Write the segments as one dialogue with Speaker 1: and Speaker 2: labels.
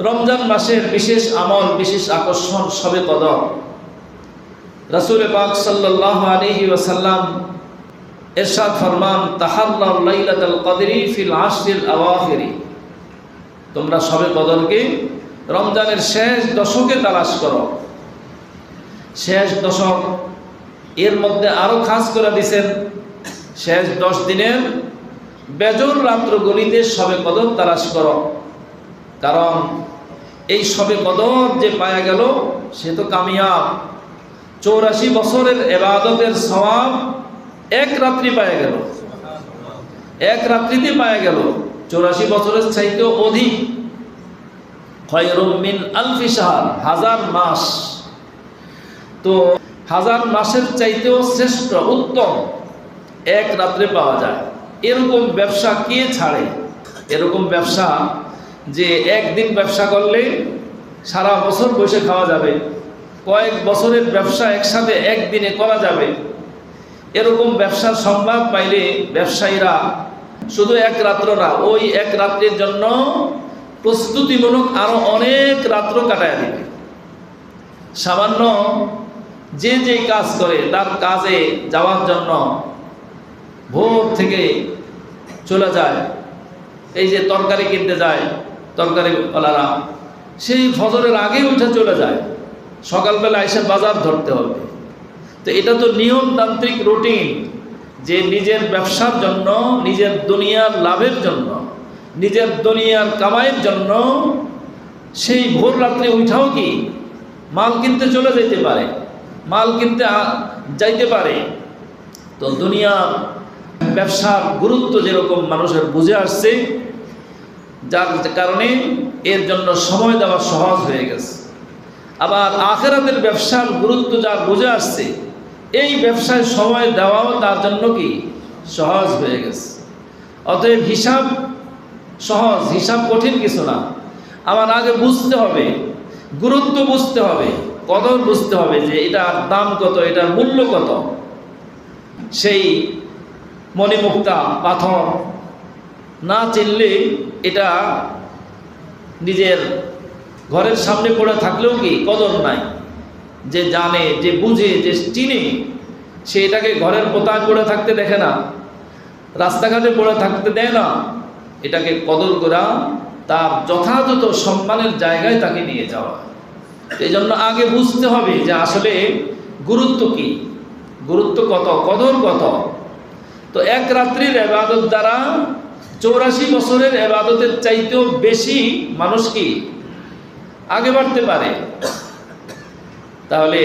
Speaker 1: রমজান মাসের বিশেষ আমল, বিশেষ আকর্ষণ শবে কদর। রাসূল পাক সাল্লাল্লাহু আলাইহি ওয়াসাল্লাম ইরশাদ ফরমান, তাহাল্লাল লাইলাতুল কদরি ফিল আশরিল আওয়াখিরি, তোমরা শবে কদরকে রমজানের শেষ দশকে তালাশ করো। শেষ দশক, এর মধ্যে আরো খাস করে দিয়েছেন শেষ 10 দিনের বেজর রাত্রগুলিতে শবে কদর তালাশ করো। কারণ এই শবে কদর যে পাওয়া গেল সে তো কামিয়াব। 84 বছরের ইবাদতের সওয়াব এক রাত্রি পাওয়া গেল, এক রাত্রিতে পাওয়া গেল। 84 বছরের চাইতেও অধিক। খায়রুম মিন আলফি শাহর, 1000 মাস। তো 1000 মাসের চাইতেও শ্রেষ্ঠ, উত্তম এক রাত্রে পাওয়া যায়। এরকম ব্যবসা কে ছাড়ে? এরকম ব্যবসা যে একদিন ব্যবসা করলে সারা বছর বসে খাওয়া যাবে, কয়েক বছরের ব্যবসা একসাথে একদিনে করা যাবে। এরকম ব্যবসার সংবাদ পাইলে ব্যবসায়ীরা শুধু এক রাত্র না, ওই এক রাত্রির জন্য প্রস্তুতিমূলক আরো অনেক রাত্র কাটায় দিবে। সামান্য যে কাজ করে তার কাজে যাওয়ার জন্য ভোর থেকে চলে যায়। এই যে তরকারি কিনতে যায় তরকারিওয়ালারা, সেই ফজরের আগে উঠে চলে যায়, সকালবেলা এসে বাজার ধরতে হবে। তো এটা তো নিয়মতান্ত্রিক রুটিন, যে নিজের ব্যবসার জন্য, নিজের দুনিয়ার লাভের জন্য, নিজের দুনিয়ার কামাইয়ের জন্য সেই ভোর রাত্রে উঠাও কি মাল কিনতে চলে যেতে পারে, মাল কিনতে যাইতে পারে। তো দুনিয়ার ব্যবসার গুরুত্ব যেরকম মানুষের বুঝে আসছে, যার কারণে এর জন্য সময় দেওয়া সহজ হয়ে গেছে। আবার আখিরাতের ব্যবসার গুরুত্ব যার বুঝে আসছে, এই ব্যবসায় সময় দেওয়াও তার জন্য কি সহজ হয়ে গেছে। অতএব হিসাব সহজ, হিসাব কঠিন কিছু না। আমার আগে বুঝতে হবে, গুরুত্ব বুঝতে হবে, কদর বুঝতে হবে, যে এটার দাম কত, এটার মূল্য কত। সেই মণিমুক্তা পাথর না চিনলে এটা নিজের ঘরের সামনে পড়ে থাকলেও কি কদর নাই। যে জানে, যে বুঝে, যে চিনে, সে এটাকে ঘরের পোতায় পড়ে থাকতে দেখে না, রাস্তাঘাটে পড়ে থাকতে দেয় না। এটাকে কদর করা, তার যথাযথ সম্মানের জায়গায় তাকে নিয়ে যাওয়া। এই জন্য আগে বুঝতে হবে যে আসলে গুরুত্ব কি, গুরুত্ব কত, কদর কত। তো এক রাত্রির ইবাদত দ্বারা 84 বছরের ইবাদতের চাইতেও বেশি মানুষ কি আগে বাড়তে পারে। তাহলে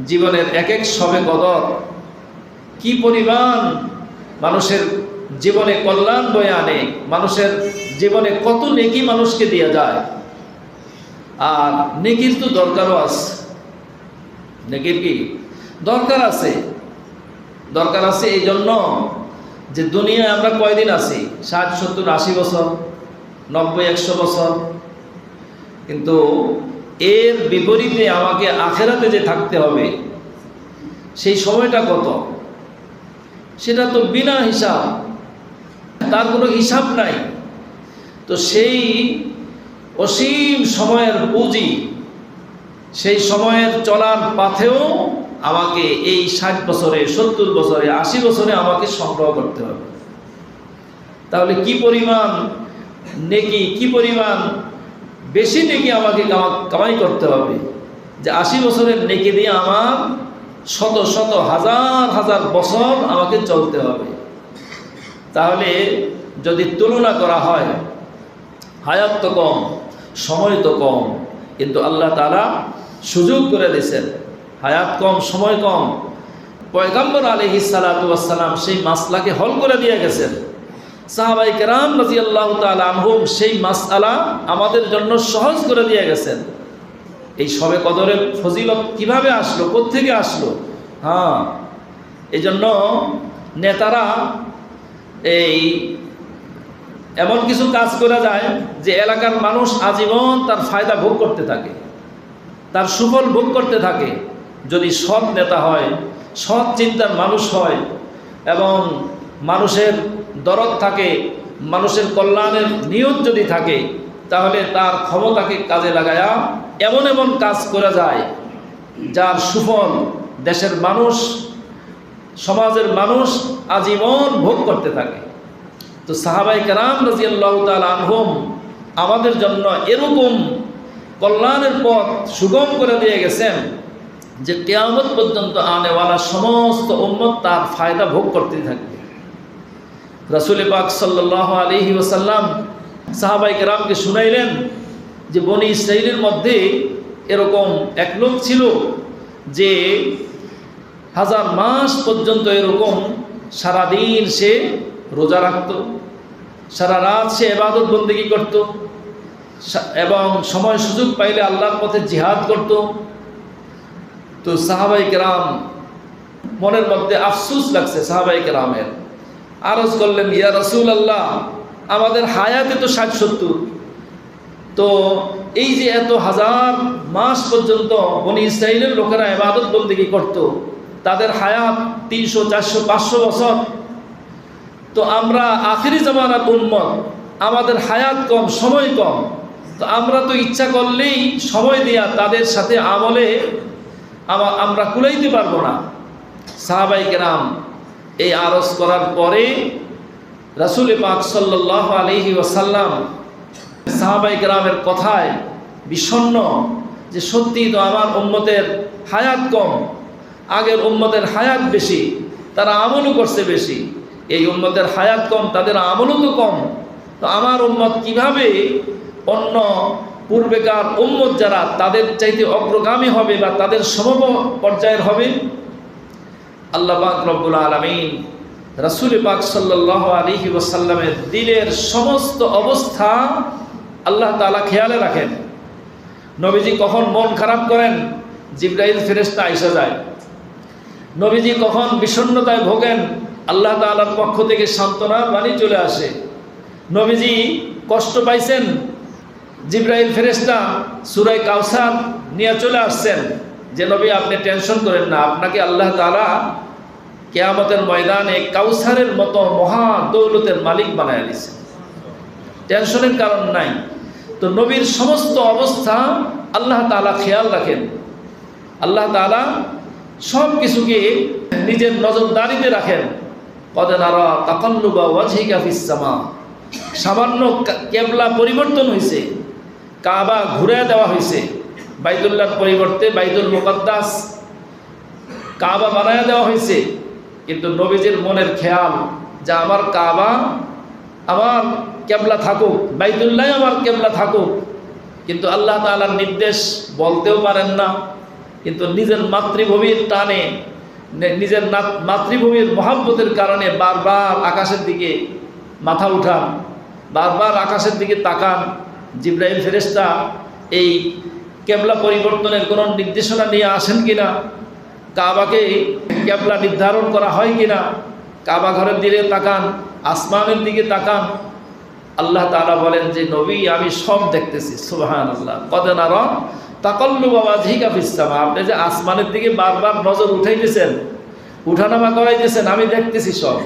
Speaker 1: জীবনের এক এক শবে কদর কি পরিমাণ মানুষের জীবনে কল্যাণ বয়ে আনে, মানুষের জীবনে কত নেকি মানুষকে দিয়ে যায়। আর নেকির তো দরকারও আছে, নেকির কি দরকার আছে, দরকার আছে এই জন্য যে দুনিয়ায় আমরা কয়দিন আছি? 60, 70, 80 বছর, 90, 100 বছর। কিন্তু এর বিপরীতে আমাকে আখেরাতে যে থাকতে হবে, সেই সময়টা কত? সেটা তো বিনা হিসাব, তার কোনো হিসাব নাই। তো সেই অসীম সময়ের পুঁজি, সেই সময়ের চলার পাথেও আমাকে এই 60 বছরে, 70 বছরে, 80 বছরে আমাকে সংগ্রহ করতে হবে। তাহলে কি পরিমাণ নেকি, কি পরিমাণ বেশি নেকি আমাকে কামাই করতে হবে, যে 80 বছরের নেকি দিয়ে আমার শত শত হাজার হাজার বছর আমাকে চলতে হবে। তাহলে যদি তুলনা করা হয়, হায়াত তো কম, সময় তো কম, কিন্তু আল্লাহ তাআলা সুযোগ করে দিয়েছেন। হায়াত কম, সময় কম, পয়গম্বর আলাইহিস সালাতু ওয়াস সালাম সেই মাসলাকে হল করে দিয়ে গেছেন। সাহাবায়ে কেরাম রাদিয়াল্লাহু তাআলা আনহুম সেই মাসআলা আমাদের জন্য সহজ করে দিয়ে গেছেন। এই শবে কদরের ফজিলত কিভাবে আসলো, কোত্থেকে আসলো? এই জন্য নেতারা এই এমন কিছু কাজ করা যায় যে এলাকার মানুষ আজীবন তার ফায়দা ভোগ করতে থাকে, তার সুফল ভোগ করতে থাকে। যদি সৎ নেতা হয়, সৎ চিন্তার মানুষ হয় এবং মানুষের দরদ থাকে, মানুষের কল্যাণের নিয়ত যদি থাকে, তাহলে তার ক্ষমতাকে কাজে লাগায়া এমন এমন কাজ করা যায় যার সুফল দেশের মানুষ, সমাজের মানুষ আজীবন ভোগ করতে থাকে। তো সাহাবায়ে কেরাম রাদিয়াল্লাহু তাআলা আনহুম আমাদের জন্য এরকম কল্যাণের পথ সুগম করে দিয়ে গেছেন যে কিয়ামত পর্যন্ত আনেওয়ালা সমস্ত উম্মত তার ফায়দা ভোগ করতেই থাকবে। রাসূল পাক সাল্লাল্লাহু আলাইহি ওয়াসাল্লাম সাহাবায়ে কেরামকে শুনাইলেন যে বনি ইসরাইলের মধ্যে এরকম এক লোক ছিল যে 1000 মাস পর্যন্ত এরকম সারাদিন সে রোজা রাখত, সারা রাত সে ইবাদত বন্দেগী করত এবং সময় সুযোগ পাইলে আল্লাহর পথে জিহাদ করত। তো সাহাবায়ে কেরাম মনের মধ্যে আফসোস লাগছে সাহাবায়ে কেরামের, আরজ করলেন, ইয়া রাসূলুল্লাহ, আমাদের হায়াতে তো 60-70, তো এই যে এত 1000 মাস পর্যন্ত বনি ইসরাইলের লোকেরা ইবাদত বন্দেগী করত, তাদের হায়াত 300, 400, 500 বছর, তো আমরা আখিরি জামানার উম্মত, আমাদের হায়াত কম, সময় কম, তো আমরা তো ইচ্ছা করলেই সময় দিয়া তাদের সাথে আমলে আমরা কুলাইতে পারবো না। সাহাবায়ে কেরাম এই আরজ করার পরে রাসূল পাক সাল্লাল্লাহু আলাইহি ওয়াসাল্লাম সাহাবায়ে কেরামের কথায় বিষণ্ণ যে সত্যি তো আমার উম্মতের হায়াত কম, আগের উম্মতের হায়াত বেশি, তারা আমলও করছে বেশি, এই উম্মতের হায়াত কম, তাদের আমলও তো কম, তো আমার উম্মত কিভাবে অন্য পূর্বেকার উম্মত যারা তাদের চাইতে অগ্রগামী হবে বা তাদের সম পর্যায়ের হবে। আল্লাহ পাক রব্বুল আলামিন রাসূল পাক সাল্লাল্লাহু আলাইহি ওয়াসাল্লামের দিলের সমস্ত অবস্থা আল্লাহ তাআলা খেয়ালে রাখেন। নবীজি কখন মন খারাপ করেন, জিবরাইল ফেরেশতা আইসা যায়। নবীজি কখন বিষণ্ণতায় ভোগেন, আল্লাহ তাআলার পক্ষ থেকে সান্ত্বনার বাণী চলে আসে। নবীজি কষ্ট পাইছেন, জিবরাইল ফেরেশতা সূরা কাউসার নিয়ে চলে আসছেন যে নবী আপনি টেনশন করেন না, আপনাকে আল্লাহ তাআলা কিয়ামতের ময়দানে কাউসারের মতো মহা দৌলতের মালিক বানায় দিয়েছেন, টেনশনের কারণ নাই। তো নবীর সমস্ত অবস্থা আল্লাহ তাআলা খেয়াল রাখেন, আল্লাহ তাআলা সব কিছুকে নিজের নজরদারিতে রাখেন। কদ নারা তাকাল্লুবা ওয়াজহিকা ফিস সামা, সামান্য কিবলা পরিবর্তন হয়েছে, কাবা ঘুরে দেওয়া হয়েছে, বাইতুল্লাহর পরিবর্তে বাইতুল মুকাদ্দাস কাবা বানায় দেওয়া হয়েছে, কিন্তু নবীজির মনের খেয়াল যে আমার কাবা আমার কিবলা থাকুক, বাইতুল্লাহ আমার কিবলা থাকুক, কিন্তু আল্লাহ তাআলার নির্দেশ বলতেও পারেন না, কিন্তু নিজের মাতৃভূমির টানে, নিজের মাতৃভূমির মহাব্বতের কারণে বারবার আকাশের দিকে মাথা উঠান, বারবার আকাশের দিকে তাকান। জিবরাইল ফেরেশতা এই কিবলা পরিবর্তনের কোনো নির্দেশনা নিয়ে আসেন কিনা, কাবাকে কিবলা নির্ধারণ করা হয় কিনা, কাবা ঘরের দিকে তাকান, আসমানের দিকে তাকান। আল্লাহ তাআলা বলেন যে নবী আমি সব দেখতেছি, সুবহানাল্লাহ। কদ নারা তাকাল্লুবা ওয়াজহিকা ফিস সামা, আপনি যে আসমানের দিকে বারবার নজর উঠাইতেছেন, উঠানামা করাইতেছেন, আমি দেখতেছি সব।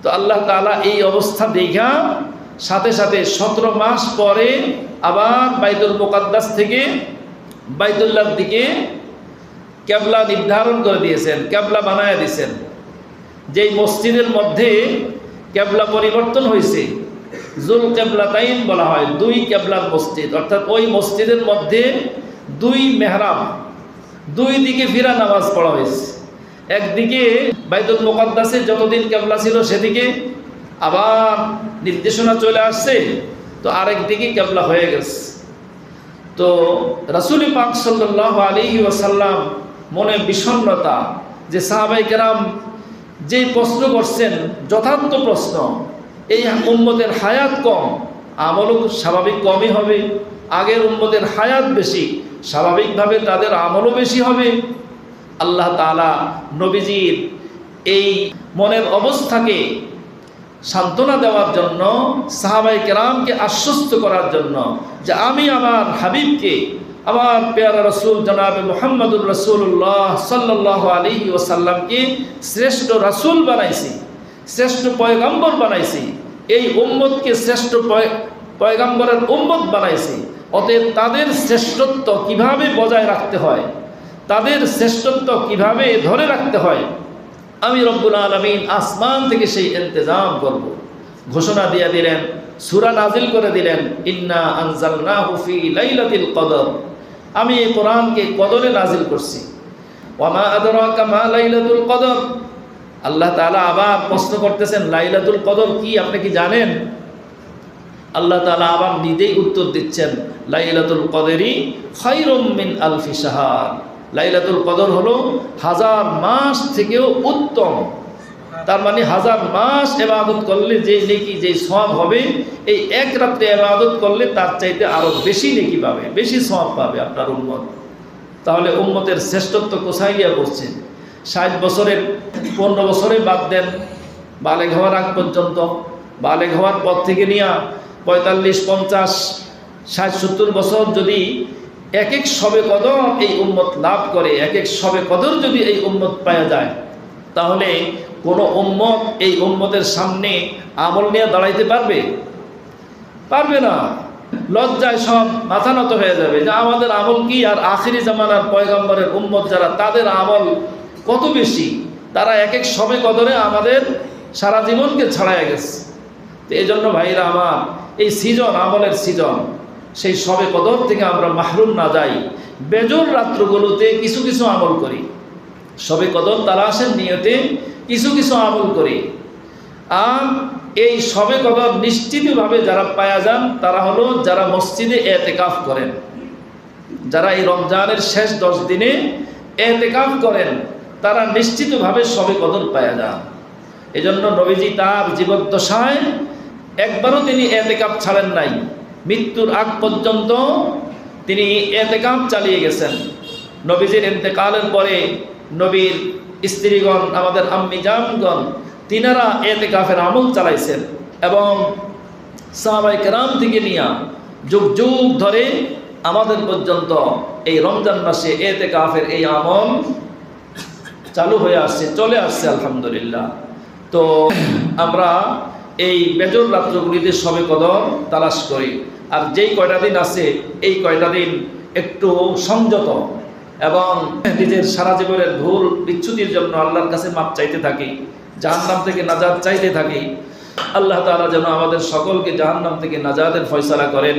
Speaker 1: তো আল্লাহ তাআলা এই অবস্থা দেখা সাথে সাথে 17 মাস পরে আবার বাইতুল মুকাদ্দাস থেকে বাইতুল্লাহর দিকে কিবলা নির্ধারণ করে দিয়েছেন, কিবলা বানায় দিয়েছেন। যেই মসজিদের মধ্যে কিবলা পরিবর্তন হয়েছে জুল কিবলাতাইন বলা হয়, 2 কিবলার মসজিদ, অর্থাৎ ওই মসজিদের মধ্যে 2 মেহরাব, 2 দিকে ফিরা নামাজ পড়া হয়েছে। একদিকে বাইতুল মুকাদ্দাসে যতদিন কিবলা ছিল সেদিকে আবার নির্দেশনা চলে আসছে, তো আরেক দিকে কিবলা হয়ে গেছে। তো রাসূল পাক সাল্লাল্লাহু আলাইহি ওয়াসাল্লাম মনে বিষণ্ণতা যে সাহাবায়ে কেরাম যেই প্রশ্ন করছেন যথার্থ প্রশ্ন, এই উম্মতের হায়াত কম, আমলও স্বাভাবিক কমই হবে, আগের উম্মতের হায়াত বেশি, স্বাভাবিকভাবে তাদের আমলও বেশি হবে। আল্লাহ তাআলা নবীজির এই মনের অবস্থাকে সান্ত্বনা দেওয়ার জন্য, সাহাবায়ে কেরামকে আশ্বস্ত করার জন্য যে আমি আমার হাবিবকে, আমার পেয়ারা রাসূল জনাবে মুহাম্মদুর রাসূলুল্লাহ সাল্লাল্লাহু আলাইহি ওয়াসাল্লামকে শ্রেষ্ঠ রাসূল বানাইছি, শ্রেষ্ঠ পয়গম্বর বানাইছি, এই উম্মতকে শ্রেষ্ঠ পয়গম্বরের উম্মত বানাইছি, অতএব তাদের শ্রেষ্ঠত্ব কিভাবে বজায় রাখতে হয়, তাদের শ্রেষ্ঠত্ব কিভাবে ধরে রাখতে হয়, আমি রব্বুল আলামিন আসমান থেকে সেই ইন্তজাম করব। ঘোষণা দিয়ে দিলেন, সূরা নাজিল করে দিলেন, ইন্না আনজালনাহু ফি লাইলাতিল কদর, আমি এই কোরআনকে কদরে নাজিল করছি। ওয়ামা আদরাকা মা লাইলাতুল কদর, আল্লাহ তাআলা আবার প্রশ্ন করতেছেন লাইলাতুল কদর কি, আপনি কি জানেন? আল্লাহ তাআলা আবার নিজেই উত্তর দিচ্ছেন, লাইলাতুল কদরি খায়রুম মিন আলফি শাহর, লাইলাতুল কদর হলো 1000 মাস থেকেও উত্তম। তার মানে 1000 মাস ইবাদত করলে যে নেকি, যে সওয়াব হবে, এই এক রাত্রে ইবাদত করলে তার চাইতে আরো বেশি নেকি পাবে, বেশি সওয়াব পাবে আপনার উম্মত। তাহলে উম্মতের শ্রেষ্ঠত্ব কোথায় গিয়ে পড়ছে? 60 বছরের 15 বছরে বাদ দেন, বালেগ হওয়ার আগ পর্যন্ত, বালেগ হওয়ার পর থেকে নিয়ে 45, 50, 60, 70 বছর যদি এক এক শবে কদর এই উম্মত লাভ করে, এক এক শবে কদর যদি এই উম্মত পাওয়া যায়, তাহলে কোন উম্মত এই উম্মতের সামনে আমল নিয়ে দাঁড়াইতে পারবে? পারবে না। লজ্জায় সব মাথা নত হয়ে যাবে যে আমাদের আমল কি, আর আখিরি জামানার পয়গম্বরের উম্মত যারা, তাদের আমল কত বেশি, তারা এক এক শবে কদরে আমাদের সারা জীবনকে ছাড়াইয়া গেছে। তো এই জন্য ভাইরা আমার, এই সিজন, আমলের সিজন, সেই শবে কদর থেকে আমরা মাহরুম না যাই। বেজোর রাত্রগুলোতে কিছু কিছু আমল করি, শবে কদর তালাশের নিয়তে কিছু কিছু আমল করি। আর এই শবে কদর নিশ্চিতভাবে যারা পায়া যান তারা হলো যারা মসজিদে এতেকাফ করেন, যারা এই রমজানের শেষ 10 দিনে এতেকাফ করেন, তারা নিশ্চিতভাবে শবে কদর পায়া যান। এই জন্য নবীজি তার জীবদ্দশায় একবারও তিনি এতেকাফ ছাড়েন নাই, মৃত্যুর আগ পর্যন্ত তিনি এতেকাফ চালিয়ে গেছেন। নবীজির ইন্তেকালের পরে নবীর স্ত্রীগণ, আমাদের আম্মি জানগণ, তিনারা এতেকাফের আমল চালাইছেন এবং সাহাবায়ে কেরাম থেকে নিয়ে যুগ যুগ ধরে আমাদের পর্যন্ত এই রমজান মাসে এতেকাফের এই আমল চালু হয়ে আসছে, চলে আসছে আলহামদুলিল্লাহ। তো আমরা এই বেজর রাত্রগুলিতে শবে কদর তালাশ করি, আর যেই কয়টা দিন আছে এই কয়টা দিন একটু সংযত এবং নিজের সারা জীবনের ভুল বিচ্যুতির জন্য আল্লাহর কাছে মাপ চাইতে থাকি, জাহান্নাম থেকে নাজাত চাইতে থাকি। আল্লাহ তাআলা যেন আমাদের সকলকে জাহান্নাম থেকে নাজাতের ফয়সালা করেন।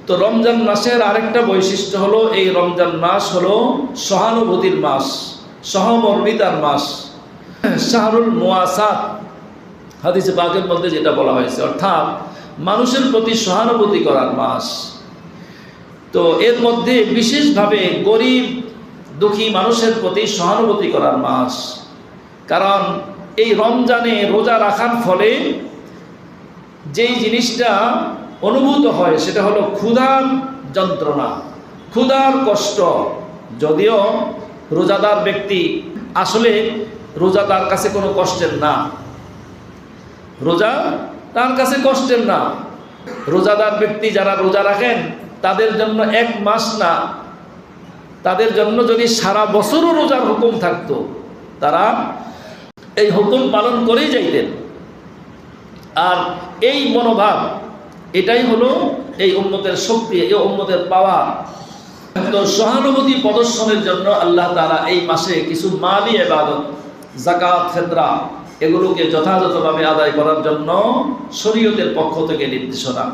Speaker 1: তো রমজান মাসের আরেকটা বৈশিষ্ট্য হলো, এই রমজান মাস হলো সহানুভূতির মাস, সহমর্মিতার মাস, শাহরুল মুআসাত, হাদিসে পাকের মধ্যে যেটা বলা হয়েছে, অর্থাৎ মানুষের প্রতি সহানুভূতি করার মাস। তো এর মধ্যে বিশেষভাবে গরিব দুঃখী মানুষের প্রতি সহানুভূতি করার মাস। কারণ এই রমজানে রোজা রাখার ফলে যেই জিনিসটা অনুভূত হয় সেটা হলো ক্ষুধার যন্ত্রণা, ক্ষুধার কষ্ট। যদিও রোজাদার ব্যক্তি আসলে রোজা তার কাছে কোনো কষ্টের না, রোজা তার কাছে কষ্টের না। রোজাদার ব্যক্তি যারা রোজা রাখেন তাদের জন্য 1 মাস না, তাদের জন্য যদি সারা বছরও রোজার হুকুম থাকতো, তারা এই হুকুম পালন করেই যাইতেন। আর এই মনোভাব, এটাই হলো এই উম্মতের শক্তি, এই উম্মতের পাওয়া। তো সহানুভূতি প্রদর্শনের জন্য আল্লাহ তাআলা এই মাসে কিছু মালি ইবাদত, যাকাত, ফিতরা, এগুলোকে যথাযথভাবে আদায় করার জন্য শরীয়তের পক্ষ থেকে নির্দেশনা।